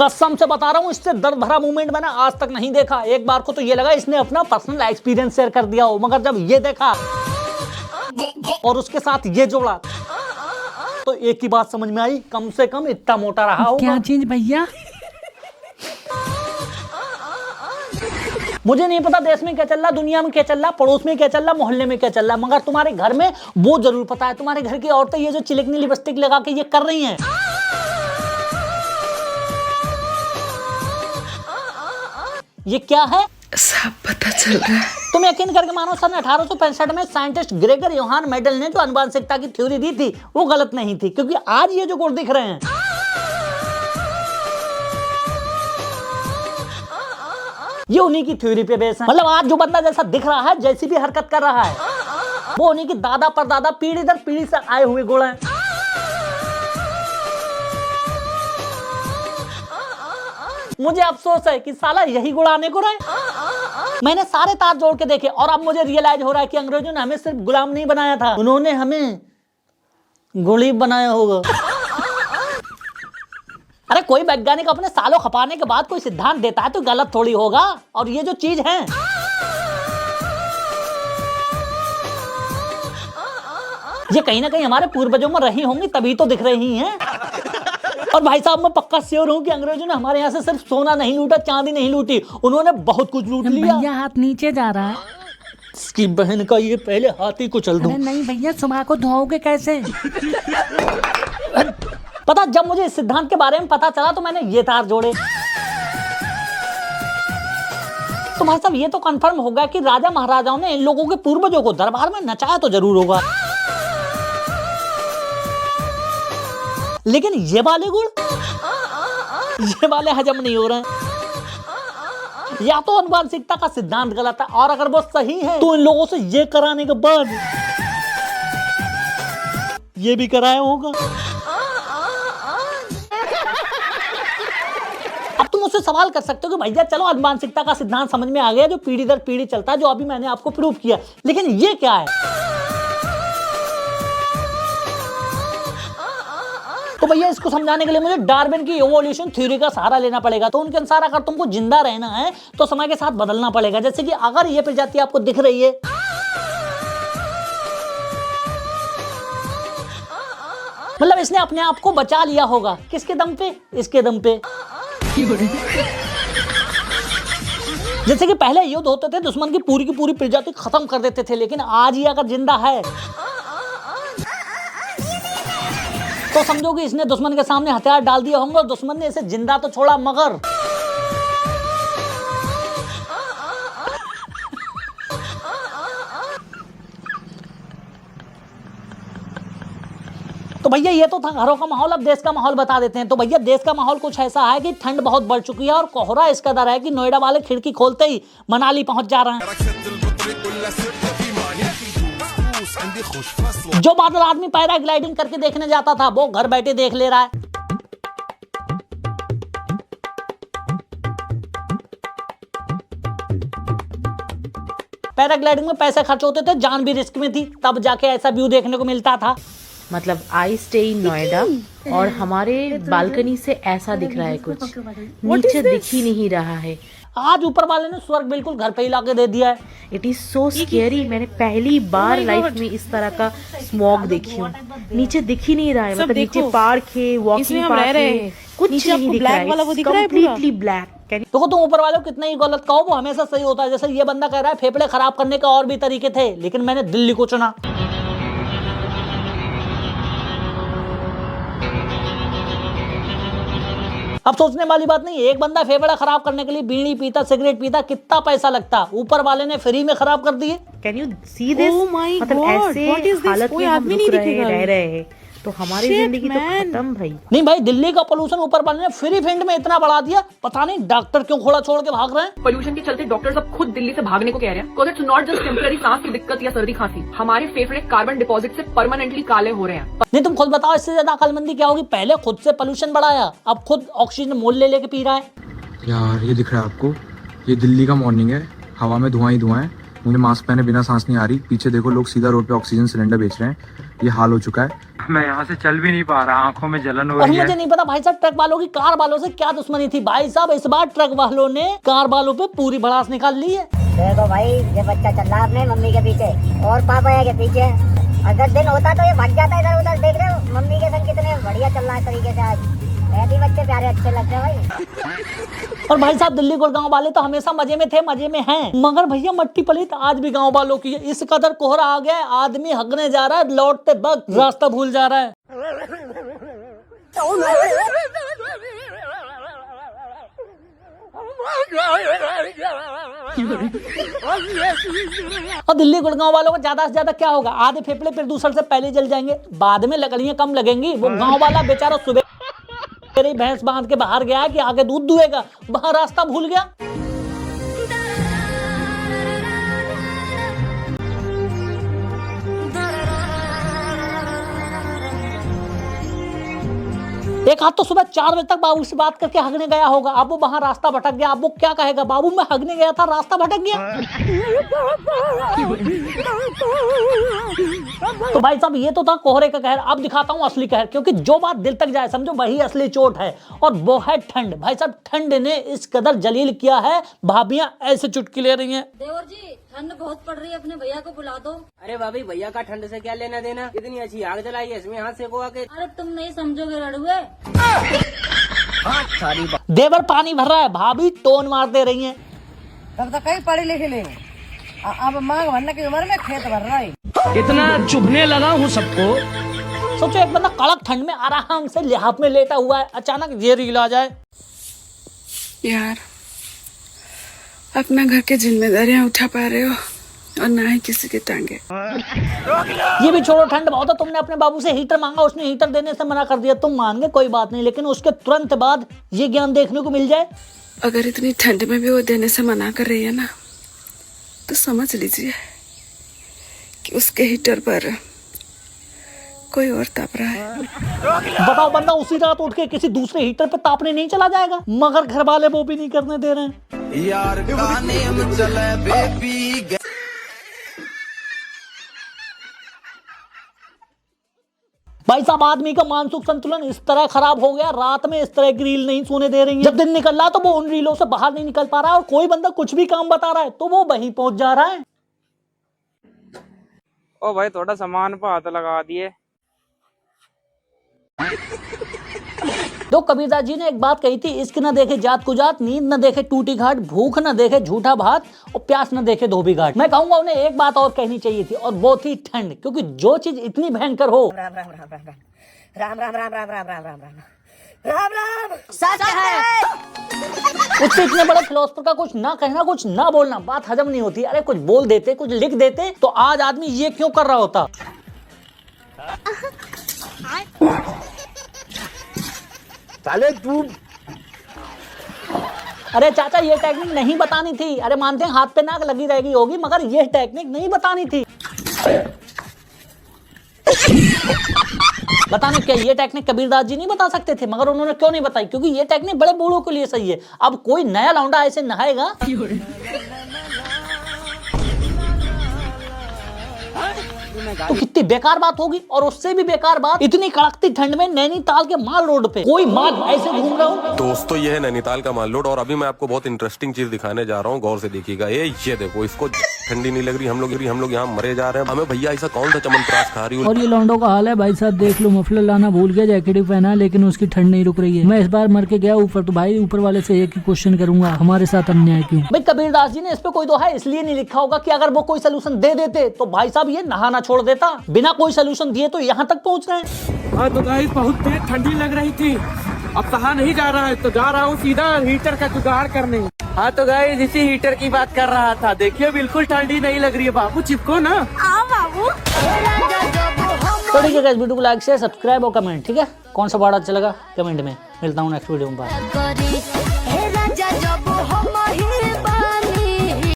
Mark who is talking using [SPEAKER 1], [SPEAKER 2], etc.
[SPEAKER 1] कसम से बता रहा हूँ, इससे दर्द भरा मूवमेंट मैंने आज तक नहीं देखा। एक बार को तो ये लगा इसने अपना पर्सनल एक्सपीरियंस शेयर कर दिया हो, मगर जब ये देखा और उसके साथ ये जोड़ा तो एक ही बात समझ में आई, कम से कम इतना मोटा रहा होगा।
[SPEAKER 2] क्या चीज भैया?
[SPEAKER 1] मुझे नहीं पता देश में क्या चल रहा, दुनिया में क्या चल रहा, पड़ोस में क्या चल रहा, मोहल्ले में क्या चल रहा, मगर तुम्हारे घर में वो जरूर पता है। तुम्हारे घर की औरतें ये जो चिलकनी लिपस्टिक लगा के ये कर रही हैं, ये क्या है?
[SPEAKER 2] सब पता चल रहा है।
[SPEAKER 1] तुम यकीन करके मानो, सन 1865 में साइंटिस्ट ग्रेगर योहान मेंडल ने जो आनुवंशिकता की थ्योरी दी थी वो गलत नहीं थी, क्योंकि आज ये जो गुण दिख रहे हैं ये उन्हीं की थ्योरी पे बेस है। मतलब आज जो बंदा जैसा दिख रहा है, जैसी भी हरकत कर रहा है, वो उन्हीं की दादा परदादा पीढ़ी दर पीढ़ी से आए हुए गुण हैं। मुझे अफसोस है कि साला यही गुण आने को रहे। मैंने सारे तार जोड़ के देखे और अब मुझे रियलाइज हो रहा है कि अंग्रेजों ने हमें सिर्फ गुलाम नहीं बनाया था, उन्होंने हमें गुलाम बनाया होगा। अरे कोई वैज्ञानिक अपने सालों खपाने के बाद कोई सिद्धांत देता है तो गलत थोड़ी होगा। और ये जो चीज है ये कहीं ना कहीं हमारे पूर्वजों में रही होंगी, तभी तो दिख रही हैं। और भाई साहब मैं पक्का श्योर हूं कि अंग्रेजों ने हमारे यहाँ से सिर्फ सोना नहीं लूटा, चांदी नहीं लूटी, उन्होंने बहुत कुछ लूट लिया।
[SPEAKER 2] भैया हाथ नीचे जा रहा है।
[SPEAKER 1] इसकी बहन का ये पहले हाथ ही कुचल दूं।
[SPEAKER 2] अरे नहीं भैया, सुबह को धोओगे कैसे?
[SPEAKER 1] पता, जब मुझे इस सिद्धांत के बारे में पता चला तो मैंने ये तार जोड़े। तो भाई साहब ये तो कंफर्म हो गया कि राजा महाराजाओं ने इन लोगों के पूर्वजों को दरबार में नचाया तो जरूर होगा, लेकिन ये वाले गुण, ये वाले हजम नहीं हो रहे हैं। या तो आनुवंशिकता का सिद्धांत गलत है, और अगर वो सही है तो इन लोगों से ये कराने के बाद ये भी कराया होगा। अब तुम मुझसे सवाल कर सकते हो कि भैया चलो आनुवंशिकता का सिद्धांत समझ में आ गया, जो पीढ़ी दर पीढ़ी चलता है, जो अभी मैंने आपको प्रूव किया, लेकिन ये क्या है? तो भैया इसको समझाने के लिए मुझे डार्विन की इवोल्यूशन थ्योरी का सहारा लेना पड़ेगा। तो उनके अनुसार अगर तुमको जिंदा रहना है तो समय के साथ बदलना पड़ेगा। जैसे कि अगर ये प्रजाति आपको दिख रही है, मतलब इसने अपने आप को बचा लिया होगा, किसके दम पे? इसके दम पे। जैसे कि पहले युद्ध होते थे, दुश्मन की पूरी प्रजाति खत्म कर देते थे, लेकिन आज ये अगर जिंदा है तो समझो कि इसने दुश्मन के सामने हथियार डाल दिया होंगे और दुश्मन ने इसे जिंदा तो छोड़ा, मगर तो भैया ये तो था घरों का माहौल। अब देश का माहौल बता देते हैं। तो भैया देश का माहौल कुछ ऐसा है कि ठंड बहुत बढ़ चुकी है और कोहरा इस कदर है कि नोएडा वाले खिड़की खोलते ही मनाली पहुंच जा रहे हैं। जो बादल आदमी पैराग्लाइडिंग करके देखने जाता था वो घर बैठे देख ले रहा है। पैराग्लाइडिंग में पैसे खर्च होते थे, जान भी रिस्क में थी, तब जाके ऐसा व्यू देखने को मिलता था।
[SPEAKER 3] मतलब आई स्टे इन नोएडा और हमारे बालकनी से ऐसा दिख रहा है, कुछ नीचे दिख ही नहीं रहा है।
[SPEAKER 1] आज ऊपर वाले ने स्वर्ग बिल्कुल घर पे ही लाके दे दिया है।
[SPEAKER 3] It is so scary. मैंने पहली बार लाइफ में इस तरह का स्मॉग देखी हूँ। नीचे दिख ही नहीं रहा है, मतलब नीचे पार्क है, वॉकिंग पार्क है, कुछ नहीं दिख रहा है, कंप्लीटली ब्लैक।
[SPEAKER 1] देखो तुम ऊपर वाले को कितना ही गलत कहो, वो हमेशा सही होता है। जैसे ये बंदा कह रहा है फेफड़े खराब करने के और भी तरीके थे, लेकिन मैंने दिल्ली को चुना। अब सोचने वाली बात नहीं, एक बंदा फेफड़ा खराब करने के लिए बीड़ी पीता, सिगरेट पीता, कितना पैसा लगता, ऊपर वाले ने फ्री में खराब कर दिए।
[SPEAKER 3] Can you see this? मतलब ऐसे हालत में हम रुक रह रहे हैं तो हमारी जिंदगी तो खत्म भाई।
[SPEAKER 1] नहीं भाई, दिल्ली का पोल्यूशन ऊपर वाले ने फ्री फंड में इतना बढ़ा दिया, पता नहीं डॉक्टर क्यों खोला छोड़ के भाग रहे हैं।
[SPEAKER 4] पोल्यूशन के चलते डॉक्टर्स अब खुद दिल्ली से भागने को कह रहे हैं। Because it's not just temporary सांस की दिक्कत या सर्दी खांसी, हमारे फेफड़े कार्बन डिपॉजिट से परमानेंटली काले हो रहे हैं।
[SPEAKER 1] नहीं तुम खुद बताओ, इससे ज्यादा अक्लमंदी क्या होगी? पहले खुद से पोल्यूशन बढ़ाया, अब खुद ऑक्सीजन मोल ले लेके पी रहा है।
[SPEAKER 5] यार ये दिख रहा है आपको, ये दिल्ली का मॉर्निंग है, हवा में धुआं ही धुआं है। मुझे मास्क पहने बिना सांस नहीं आ रही। पीछे देखो लोग सीधा रोड पे ऑक्सीजन सिलेंडर बेच रहे हैं। ये हाल हो चुका है। मैं यहाँ से चल भी नहीं पा रहा, आंखों में जलन हो
[SPEAKER 1] और
[SPEAKER 5] रही
[SPEAKER 1] मुझे
[SPEAKER 5] है।
[SPEAKER 1] नहीं पता भाई साहब ट्रक वालों की कार वालों से क्या दुश्मनी थी। भाई साहब इस बार ट्रक वालों ने कार वालों पे पूरी भड़ास निकाल ली है।
[SPEAKER 6] देखो भाई, ये बच्चा चल रहा है अपने मम्मी के पीछे और पापा के पीछे। अगर दिन होता तो ये भाग जाता इधर उधर। देख रहे हो मम्मी के संग कितने बढ़िया चल रहा है तरीके से। आज ऐसे बच्चे प्यारे अच्छे लगते हैं भाई।
[SPEAKER 1] और भाई साहब दिल्ली गुड़गांव वाले तो हमेशा मजे में थे, मजे में हैं, मगर भैया मट्टी पलीत आज भी गांव वालों की है। इस कदर कोहरा आ गया है, आदमी हगने जा रहा है, लौटते वक्त रास्ता भूल जा रहा है। और दिल्ली गुड़गांव वालों को ज्यादा से ज्यादा क्या होगा, आधे फेफड़े प्रदूषण से पहले जल जाएंगे, बाद में लकड़ियां कम लगेंगी। वो गांव वाला बेचारा सुबह मेरी भैंस बांध के बाहर गया कि आगे दूध दुहेगा, वहां रास्ता भूल गया। एक हाथ तो सुबह 4 बजे तक बाबू से बात करके हगने गया होगा, अब वो वहां रास्ता भटक गया। अब वो क्या कहेगा, बाबू मैं हगने गया था रास्ता भटक गया। तो भाई साहब ये तो था कोहरे का कहर, अब दिखाता हूँ असली कहर, क्योंकि जो बात दिल तक जाए समझो वही असली चोट है। और वो है ठंड। भाई साहब ठंड ने इस कदर जलील किया है, भाभियां ऐसे चुटकी ले रही हैं।
[SPEAKER 7] देवर जी ठंड बहुत पड़ रही है, अपने भैया को बुला दो।
[SPEAKER 8] अरे भाभी भैया का ठंड से क्या लेना देना, इतनी अच्छी आग जलाई है इसमें हाथ सेको आके।
[SPEAKER 7] अरे तुम नहीं समझोगे रड़ुए।
[SPEAKER 1] देवर पानी भर रहा है, भाभी टोन मार दे रही हैं।
[SPEAKER 9] तब तक कहीं पढ़े लिखे नहीं, अब मांग भरने की उम्र में खेत भर रहा है।
[SPEAKER 2] इतना चुभने लगा हूँ सबको।
[SPEAKER 1] सोचो एक बंदा कड़क ठंड में आराम से लिहाफ में लेटा हुआ है, अचानक ये रील आ जाए।
[SPEAKER 10] यार अपना घर की जिम्मेदारियां उठा पा रहे हो और ना ही किसी की टांगे।
[SPEAKER 1] ये भी छोड़ो, ठंड बहुत है, तुमने अपने बाबू से हीटर मांगा, उसने हीटर देने से मना कर दिया, तुम मान गए कोई बात नहीं, लेकिन उसके तुरंत बाद ये ज्ञान देखने को मिल जाए।
[SPEAKER 10] अगर इतनी ठंड में भी वो देने से मना कर रही है ना, तो समझ लीजिए कि उसके हीटर पर कोई और ताप रहा है।
[SPEAKER 1] बताओ बंदा उसी रात उठ के किसी दूसरे हीटर पे तापने नहीं चला जाएगा, मगर घर वाले वो भी नहीं करने दे रहे हैं।
[SPEAKER 11] यार गाने में चले बेबी।
[SPEAKER 1] भाई साहब आदमी का मानसिक संतुलन इस तरह खराब हो गया, रात में इस तरह की रील नहीं सोने दे रही है। जब दिन निकल रहा तो वो उन रीलों से बाहर नहीं निकल पा रहा है, और कोई बंदा कुछ भी काम बता रहा है तो वो वहीं पहुंच जा रहा है।
[SPEAKER 8] ओ भाई थोड़ा सामान पे हाथ लगा दिए।
[SPEAKER 1] तो कबीरदास जी ने एक बात कही थी, इश्क न देखे जात को जात, नींद न देखे टूटी घाट, भूख न देखे झूठा भात, और प्यास न देखे धोबी घाट। मैं कहूंगा उन्हें एक बात और कहनी चाहिए थी, और वो थी ठंड, क्योंकि जो चीज इतनी भयंकर हो,
[SPEAKER 6] राम राम राम राम राम राम राम राम राम राम राम राम राम राम सच है।
[SPEAKER 1] उससे इतने बड़े फिलोसफर का कुछ ना कहना, कुछ ना बोलना, बात हजम नहीं होती। अरे कुछ बोल देते, कुछ लिख देते, तो आज आदमी ये क्यों कर रहा होता।
[SPEAKER 5] साले तू,
[SPEAKER 1] अरे चाचा ये टेक्निक नहीं बतानी थी। अरे मानते हैं हाथ पे नाक लगी रहेगी होगी, मगर ये टेक्निक नहीं बतानी थी। बताने क्या, ये टेक्निक कबीरदास जी नहीं बता सकते थे, मगर उन्होंने क्यों नहीं बताई, क्योंकि ये टेक्निक बड़े बूढ़ों के लिए सही है। अब कोई नया लौंडा ऐसे नहाएगा तो कितनी बेकार बात होगी। और उससे भी बेकार बात, इतनी कड़कती ठंड में नैनीताल के माल रोड पे कोई माल ऐसे घूम रहा हूँ।
[SPEAKER 12] दोस्तों ये है नैनीताल का माल रोड, और अभी मैं आपको बहुत इंटरेस्टिंग चीज दिखाने जा रहा हूँ, गौर से देखिएगा। ये देखो, इसको ठंडी नहीं लग रही, हम लोग यहाँ मरे जा रहे हैं। हमें भैया ऐसा कौन सा चमनप्राश खा रही है।
[SPEAKER 2] और ये लौंडों का हाल है भाई साहब, देख लो मफलर लाना भूल गया, जैकेट भी पहना, लेकिन उसकी ठंड नहीं रुक रही है। मैं इस बार मर के गया ऊपर, तो भाई ऊपर वाले से एक ही क्वेश्चन करूंगा, हमारे साथ अन्याय क्यों।
[SPEAKER 1] भाई कबीरदास जी ने इस पे कोई दोहा इसलिए नहीं लिखा होगा कि अगर वो कोई सोल्यूशन दे देते तो भाई साहब ये नहाना छोड़ देता। बिना कोई सोल्यूशन दिए तो यहाँ तक पहुँच रहे हैं।
[SPEAKER 8] हाँ तो गाइस बहुत तेज ठंडी लग रही थी, अब सहा नहीं जा रहा है, तो जा रहा हूँ सीधा हीटर का जुगाड़ करने। हाँ तो गाइस इसी हीटर की बात कर रहा था, देखिए बिल्कुल ठंडी नहीं लग रही है। बाबू चिपको ना।
[SPEAKER 7] बाबू
[SPEAKER 1] तो ठीक है गाइस, वीडियो को लाइक शेयर सब्सक्राइब और कमेंट, ठीक है। कौन सा पार्ट अच्छा लगा कमेंट में। मिलता हूँ नेक्स्ट वीडियो में।